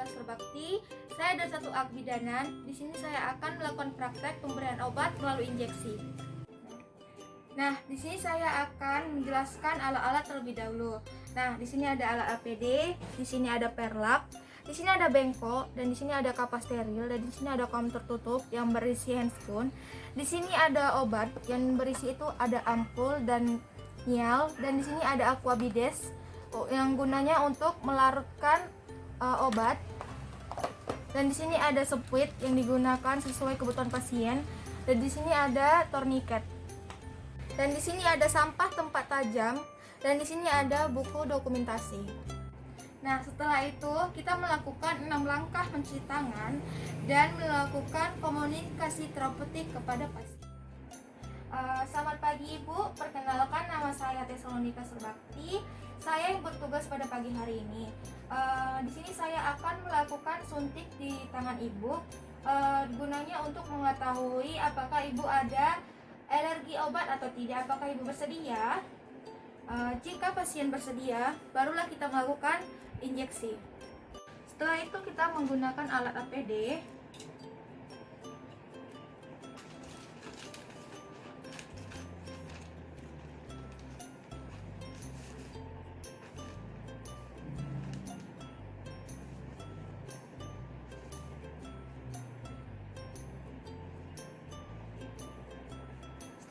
Sonika Surbakti. Saya dari satu AK Bidanan. Di sini saya akan melakukan praktek pemberian obat melalui injeksi. Nah, di sini saya akan menjelaskan alat-alat terlebih dahulu. Nah, di sini ada alat APD, di sini ada perlak, di sini ada bengkok, dan di sini ada kapas steril, dan di sini ada kom tertutup yang berisi handscoon. Di sini ada obat yang berisi itu ada ampul dan nial, dan di sini ada aquabides yang gunanya untuk melarutkan obat. Dan di sini ada spuit yang digunakan sesuai kebutuhan pasien, dan di sini ada torniket. Dan di sini ada sampah tempat tajam, dan di sini ada buku dokumentasi. Nah, setelah itu kita melakukan 6 langkah mencuci tangan dan melakukan komunikasi terapeutik kepada pasien. Selamat pagi Ibu, perkenalkan nama saya Sonika Surbakti. Saya yang bertugas pada pagi hari ini. Di sini saya akan melakukan suntik di tangan Ibu, gunanya untuk mengetahui apakah Ibu ada alergi obat atau tidak. Apakah Ibu bersedia? Jika pasien bersedia, barulah kita melakukan injeksi. Setelah itu kita menggunakan alat APD.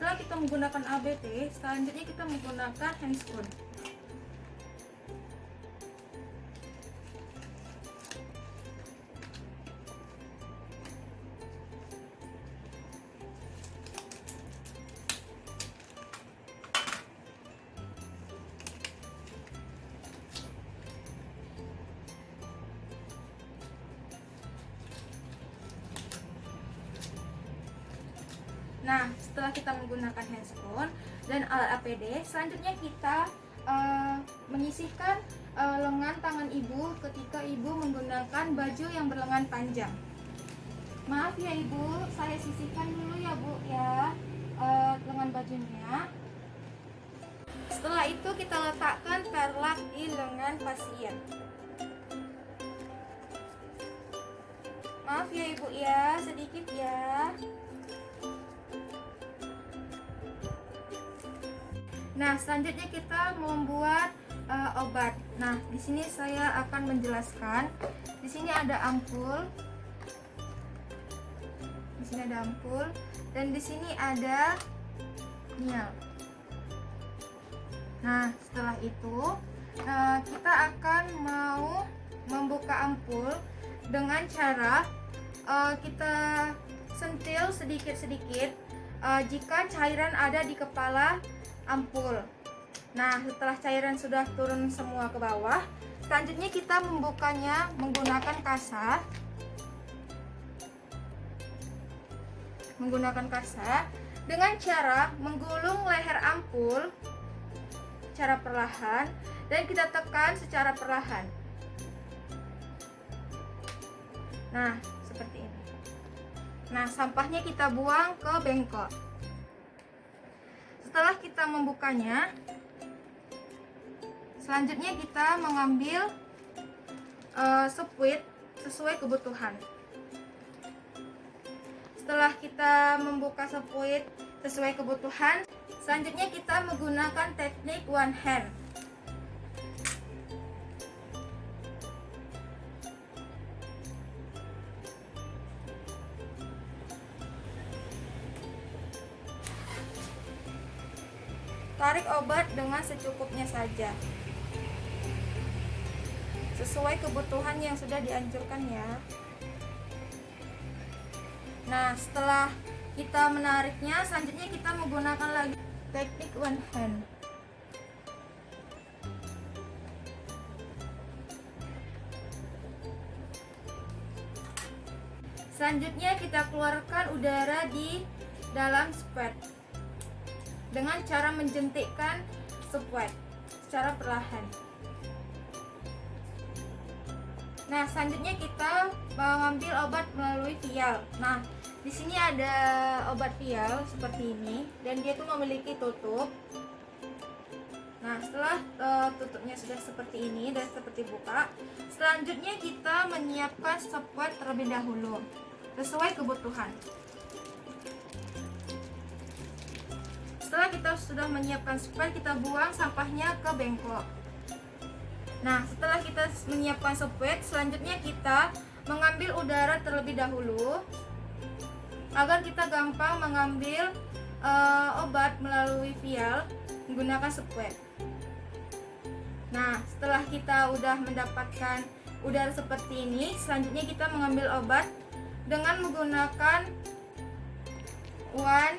Setelah kita menggunakan ABT, selanjutnya kita menggunakan handscoon. Nah, setelah kita menggunakan handscoon dan alat APD, selanjutnya kita menyisihkan lengan tangan Ibu ketika Ibu menggunakan baju yang berlengan panjang. Maaf ya Ibu, saya sisihkan dulu ya Bu ya lengan bajunya. Setelah itu kita letakkan perlak di lengan pasien. Maaf ya Ibu ya, sedikit ya. Nah, selanjutnya kita membuat obat. Nah, di sini saya akan menjelaskan. Di sini ada ampul. Di sini ada ampul dan di sini ada nial. Nah, setelah itu kita akan mau membuka ampul dengan cara kita sentil sedikit-sedikit jika cairan ada di kepala ampul. Nah, setelah cairan sudah turun semua ke bawah, selanjutnya kita membukanya menggunakan kasa. Dengan cara menggulung leher ampul secara perlahan dan kita tekan secara perlahan. Nah, seperti ini. Nah, sampahnya kita buang ke bengkok. Setelah kita membukanya, selanjutnya kita mengambil spuit sesuai kebutuhan. Setelah kita membuka spuit sesuai kebutuhan, selanjutnya kita menggunakan teknik one hand. Tarik obat dengan secukupnya saja, sesuai kebutuhan yang sudah dianjurkan ya. Nah, setelah kita menariknya, selanjutnya kita menggunakan lagi teknik one hand. Selanjutnya kita keluarkan udara di dalam spuit dengan cara menjentikkan spuit secara perlahan. Nah, selanjutnya kita mengambil obat melalui vial. Nah, di sini ada obat vial seperti ini dan dia tuh memiliki tutup. Nah, setelah tutupnya sudah seperti ini dan seperti buka. Selanjutnya kita menyiapkan spot terlebih dahulu sesuai kebutuhan. Setelah kita sudah menyiapkan spot, kita buang sampahnya ke bengkok. Nah, setelah kita menyiapkan spot, selanjutnya kita mengambil udara terlebih dahulu agar kita gampang mengambil obat melalui vial menggunakan spot. Nah, setelah kita udah mendapatkan udara seperti ini, selanjutnya kita mengambil obat dengan menggunakan one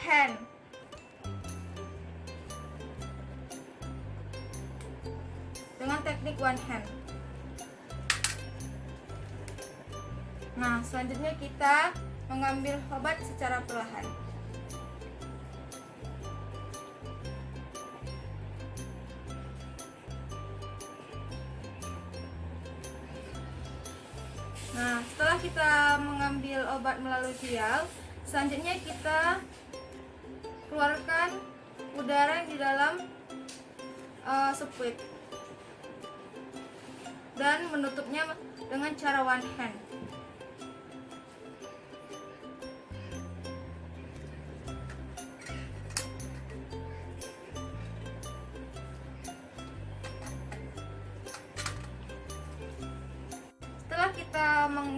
hand. Dengan teknik one hand. Nah, selanjutnya kita mengambil obat secara perlahan. Nah, setelah kita mengambil obat melalui vial, selanjutnya kita keluarkan udara yang di dalam sprit dan menutupnya dengan cara one hand.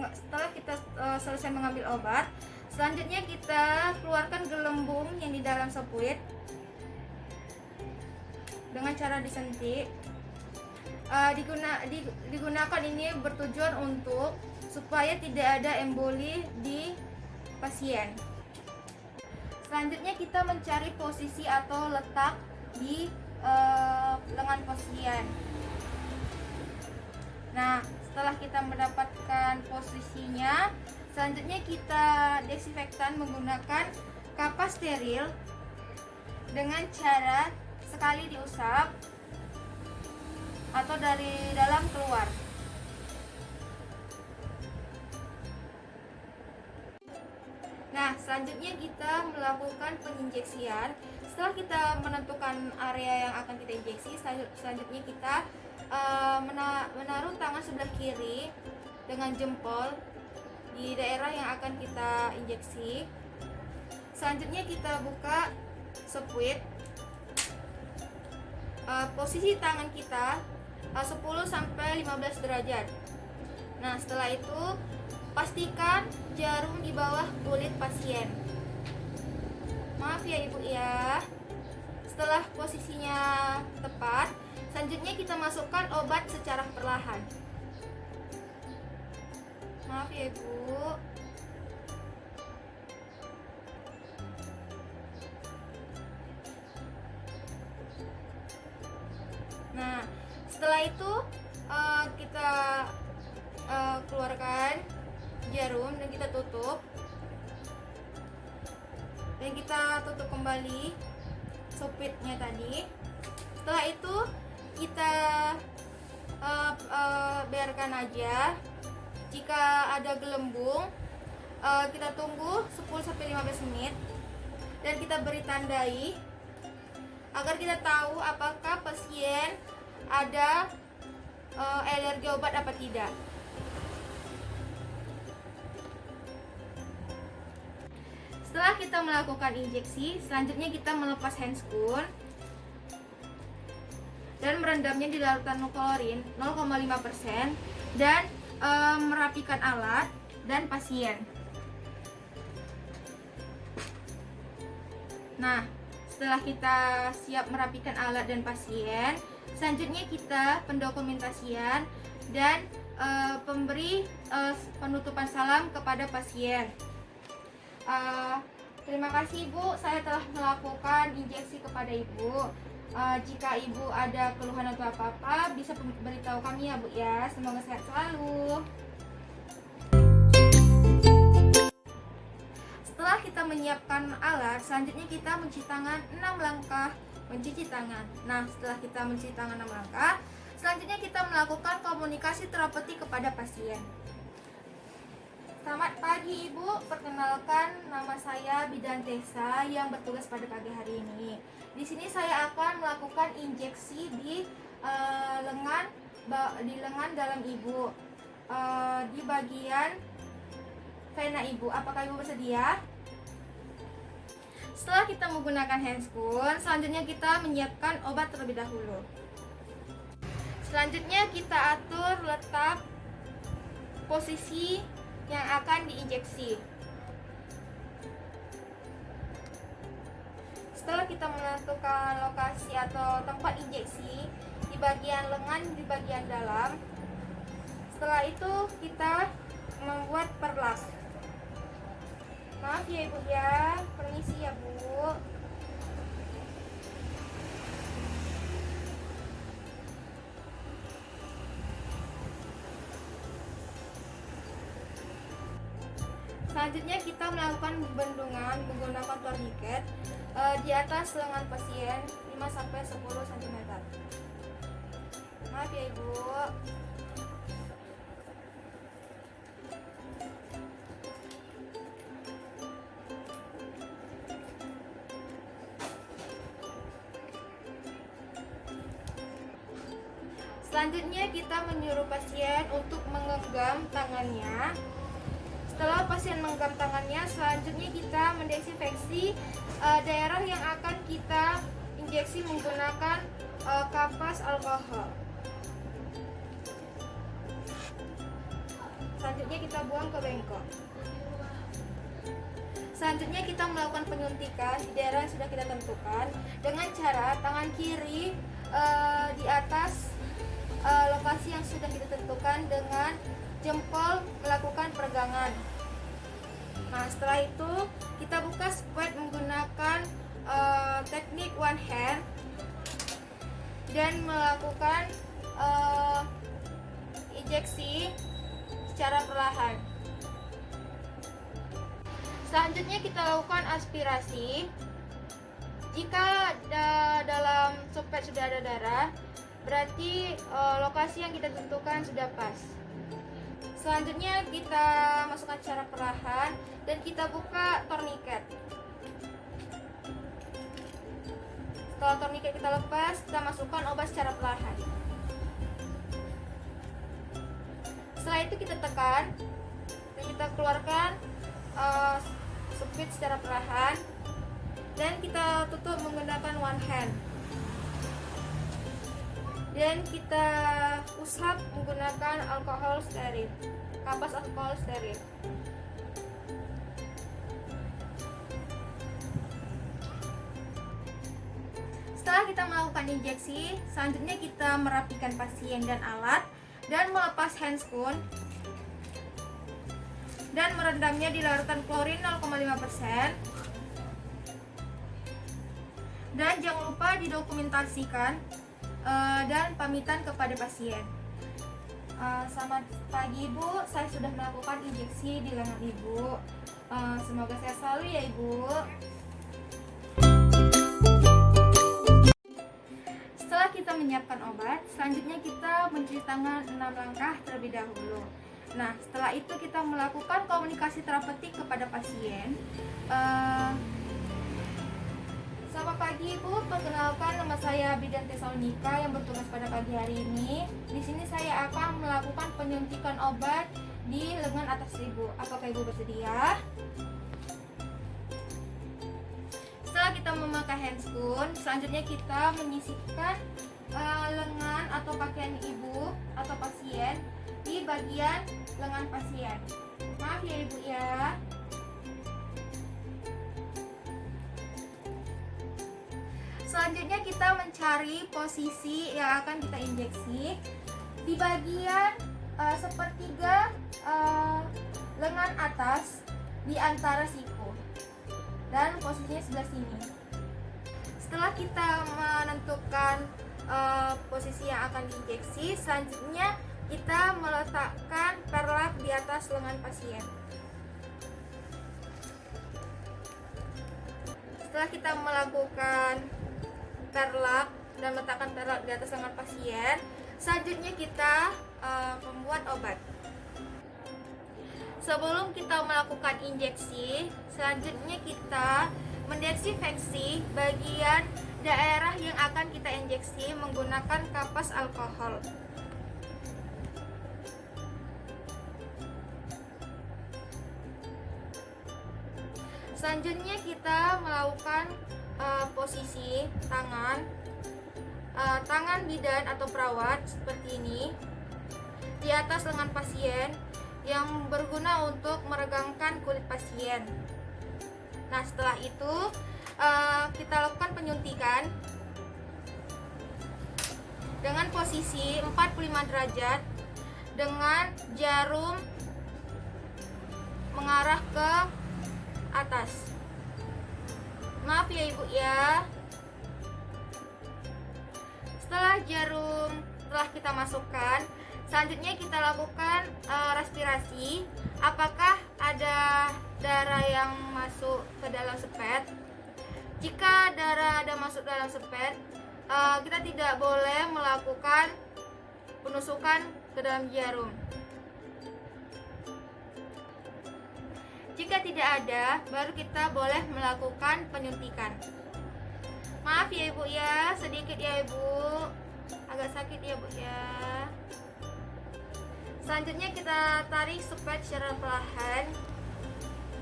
Setelah kita selesai mengambil obat, selanjutnya kita keluarkan gelembung yang di dalam sprit dengan cara disentik. Digunakan ini bertujuan untuk supaya tidak ada emboli di pasien. Selanjutnya kita mencari posisi atau letak di lengan pasien. Nah, setelah kita mendapatkan posisinya, selanjutnya kita desinfektan menggunakan kapas steril dengan cara sekali diusap atau dari dalam keluar. Nah, selanjutnya kita melakukan penginjeksian. Setelah kita menentukan area yang akan kita injeksi, selanjutnya kita menaruh tangan sebelah kiri dengan jempol di daerah yang akan kita injeksi. Selanjutnya kita buka sprit. Posisi tangan kita 10-15 derajat. Nah, setelah itu pastikan jarum di bawah kulit pasien. Maaf ya Ibu ya. Setelah posisinya tepat, selanjutnya kita masukkan obat secara perlahan. Maaf ya Ibu. Nah, setelah itu kita keluarkan jarum dan kita tutup. Dan kita tutup kembali spritnya tadi. Setelah itu kita biarkan aja. Jika ada gelembung, kita tunggu 10-15 menit dan kita beri tandai agar kita tahu apakah pasien ada alergi obat apa tidak. Setelah kita melakukan injeksi, selanjutnya kita melepas handscoon dan merendamnya di larutan klorin 0,5% dan merapikan alat dan pasien. Nah, setelah kita siap merapikan alat dan pasien, selanjutnya kita pendokumentasian dan pemberi penutupan salam kepada pasien. Terima kasih Ibu, saya telah melakukan injeksi kepada Ibu. Jika Ibu ada keluhan atau apa-apa, bisa beritahu kami ya Bu ya. Semoga sehat selalu. Setelah kita menyiapkan alat, selanjutnya kita mencuci tangan 6 langkah mencuci tangan. Nah, setelah kita mencuci tangan 6 langkah, selanjutnya kita melakukan komunikasi terapeutik kepada pasien. Selamat pagi Ibu, perkenalkan nama saya Bidan Tessa yang bertugas pada pagi hari ini. Di sini saya akan melakukan injeksi di lengan dalam Ibu, di bagian vena Ibu. Apakah Ibu bersedia? Setelah kita menggunakan handscoon, selanjutnya kita menyiapkan obat terlebih dahulu. Selanjutnya kita atur letak posisi yang akan diinjeksi. Setelah kita menentukan lokasi atau tempat injeksi di bagian lengan di bagian dalam, setelah itu kita membuat perlak. Maaf ya Ibu ya, permisi ya Bu. Selanjutnya kita melakukan bendungan menggunakan tourniquet di atas lengan pasien 5-10 cm. Maaf ya Ibu. Selanjutnya kita menyuruh pasien untuk menggenggam tangannya. Setelah pasien menggenggam tangannya, selanjutnya kita mendesinfeksi daerah yang akan kita injeksi menggunakan kapas alkohol. Selanjutnya kita buang ke bengkok. Selanjutnya kita melakukan penyuntikan di daerah yang sudah kita tentukan dengan cara tangan kiri di atas lokasi yang sudah kita tentukan dengan jempol melakukan peregangan. Nah, setelah itu kita buka spot menggunakan teknik one hand dan melakukan injeksi secara perlahan. Selanjutnya kita lakukan aspirasi. Jika dalam spot sudah ada darah, berarti lokasi yang kita tentukan sudah pas. Selanjutnya kita masukkan secara perlahan dan kita buka tourniquet. Setelah tourniquet kita lepas, kita masukkan obat secara perlahan. Setelah itu kita tekan dan kita keluarkan speed secara perlahan dan kita tutup menggunakan one hand. Dan kita usap menggunakan alkohol steril, kapas alkohol steril. Setelah kita melakukan injeksi, selanjutnya kita merapikan pasien dan alat dan melepas handscoon dan merendamnya di larutan klorin 0,5%. Dan jangan lupa didokumentasikan dan pamitan kepada pasien. Selamat pagi Ibu, saya sudah melakukan injeksi di lengan Ibu. Semoga sehat selalu ya Ibu. Setelah kita menyiapkan obat, selanjutnya kita mencuci tangan 6 langkah terlebih dahulu. Nah, setelah itu kita melakukan komunikasi terapeutik kepada pasien. Selamat pagi Ibu, perkenalkan nama saya Bidan Tessa yang bertugas pada pagi hari ini. Di sini saya akan melakukan penyuntikan obat di lengan atas Ibu. Apakah Ibu bersedia? Setelah kita memakai handscoon, selanjutnya kita menyisipkan lengan atau pakaian Ibu atau pasien di bagian lengan pasien. Maaf ya Ibu ya. Selanjutnya kita mencari posisi yang akan kita injeksi di bagian sepertiga lengan atas di antara siku dan posisinya sebelah sini. Setelah kita menentukan posisi yang akan diinjeksi, selanjutnya kita meletakkan perlak di atas lengan pasien. Setelah kita melakukan perlak dan meletakkan perlak di atas lengan pasien, selanjutnya kita membuat obat. Sebelum kita melakukan injeksi, selanjutnya kita mendesinfeksi bagian daerah yang akan kita injeksi menggunakan kapas alkohol. Selanjutnya kita melakukan posisi tangan bidan atau perawat seperti ini di atas lengan pasien yang berguna untuk meregangkan kulit pasien. Nah, setelah itu kita lakukan penyuntikan dengan posisi 45 derajat dengan jarum mengarah ke atas. Maaf ya Ibu ya. Setelah jarum telah kita masukkan, selanjutnya kita lakukan respirasi. Apakah ada darah yang masuk ke dalam sepet? Jika darah ada masuk dalam sepet, kita tidak boleh melakukan penusukan ke dalam jarum. Jika tidak ada, baru kita boleh melakukan penyuntikan. Maaf ya Ibu ya, sedikit ya Ibu, agak sakit ya Bu ya. Selanjutnya kita tarik sepet secara perlahan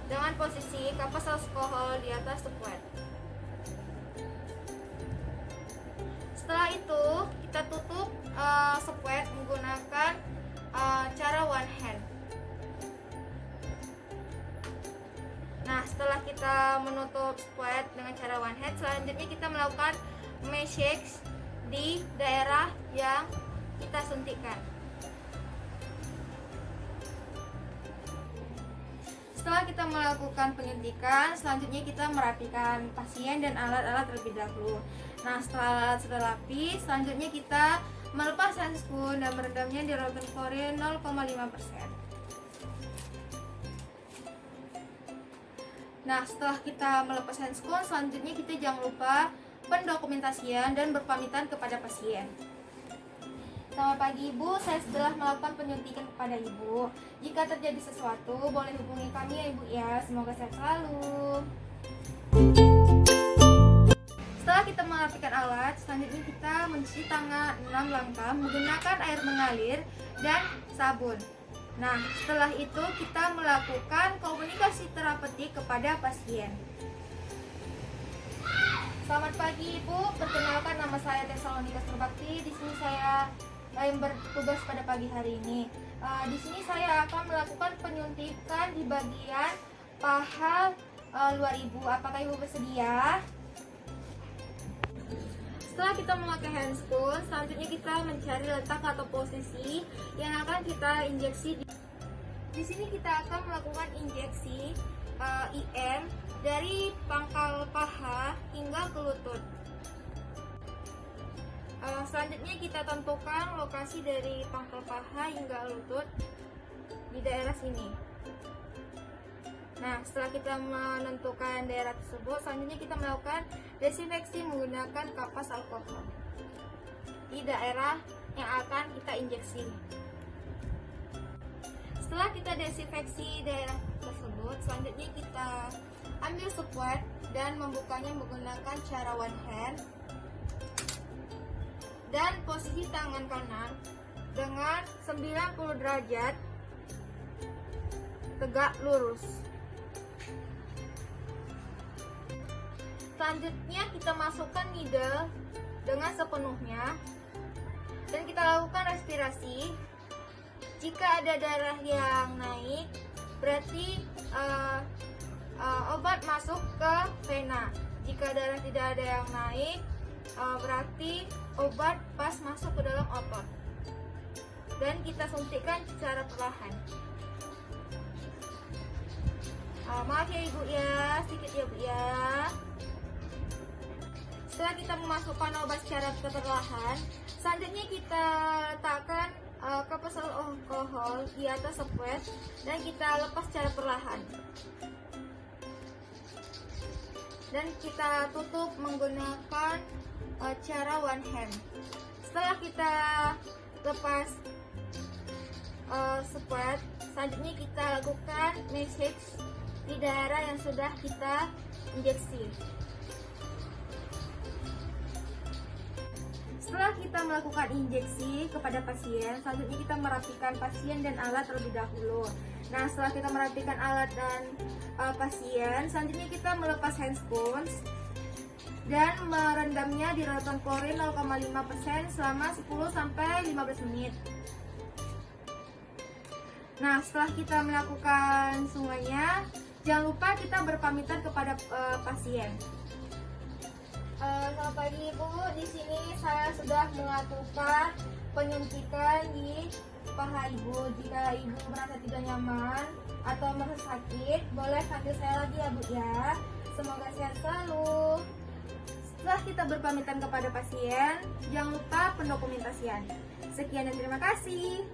dengan posisi kapas alkohol di atas sepet. Setelah itu kita tutup sepet menggunakan cara one hand. Nah, setelah kita menutup sepet dengan cara one hand, selanjutnya kita melakukan massage di daerah yang kita suntikkan. Setelah kita melakukan penyuntikan, selanjutnya kita merapikan pasien dan alat-alat terlebih dahulu. Nah, setelah alat sudah rapi, selanjutnya kita melepas handscoon dan merendamnya di rogen klorin 0,5%. Nah, setelah kita melepas handscoon, selanjutnya kita jangan lupa pendokumentasian dan berpamitan kepada pasien. Selamat pagi Ibu, saya sudah melakukan penyuntikan kepada Ibu. Jika terjadi sesuatu, boleh hubungi kami ya Ibu ya. Semoga sehat selalu. Setelah kita merapikan alat, selanjutnya kita mencuci tangan 6 langkah menggunakan air mengalir dan sabun. Nah, setelah itu kita melakukan komunikasi terapeutik kepada pasien. Selamat pagi Ibu, perkenalkan nama saya Tesalonika Surbakti. Di sini saya yang bertugas pada pagi hari ini. Di sini saya akan melakukan penyuntikan di bagian paha luar Ibu. Apakah Ibu bersedia? Setelah kita memakai handscoon, selanjutnya kita mencari letak atau posisi yang akan kita injeksi. Di sini kita akan melakukan injeksi IM dari pangkal paha hingga ke lutut. Selanjutnya kita tentukan lokasi dari pangkal paha hingga lutut di daerah sini. Nah, setelah kita menentukan daerah tersebut, selanjutnya kita melakukan desinfeksi menggunakan kapas alkohol di daerah yang akan kita injeksi. Setelah kita desinfeksi daerah tersebut, selanjutnya kita ambil sepet dan membukanya menggunakan cara one hand dan posisi tangan kanan dengan 90 derajat tegak lurus. Selanjutnya kita masukkan needle dengan sepenuhnya dan kita lakukan respirasi. Jika ada darah yang naik, berarti obat masuk ke vena. Jika darah tidak ada yang naik, berarti obat pas masuk ke dalam otot. Dan kita suntikkan secara perlahan. Maaf ya Ibu ya, sedikit ya Bu ya. Setelah kita memasukkan obat secara perlahan, selanjutnya kita letakkan kapas alkohol di atas sepet dan kita lepas secara perlahan. Dan kita tutup menggunakan cara one hand. Setelah kita lepas sepet, Selanjutnya kita lakukan massage di daerah yang sudah kita injeksi. Setelah kita melakukan injeksi kepada pasien, selanjutnya kita merapikan pasien dan alat terlebih dahulu. Nah, setelah kita merapikan alat dan pasien, selanjutnya kita melepas hand sponge dan merendamnya di larutan klorin 0,5% selama 10-15 menit. Nah, setelah kita melakukan semuanya, jangan lupa kita berpamitan kepada pasien. Selamat pagi Ibu, di sini saya sudah melakukan penyuntikan di paha Ibu. Jika Ibu merasa tidak nyaman atau merasa sakit, boleh panggil saya lagi ya Bu ya. Semoga sehat selalu. Setelah kita berpamitan kepada pasien, jangan lupa pendokumentasian. Sekian dan terima kasih.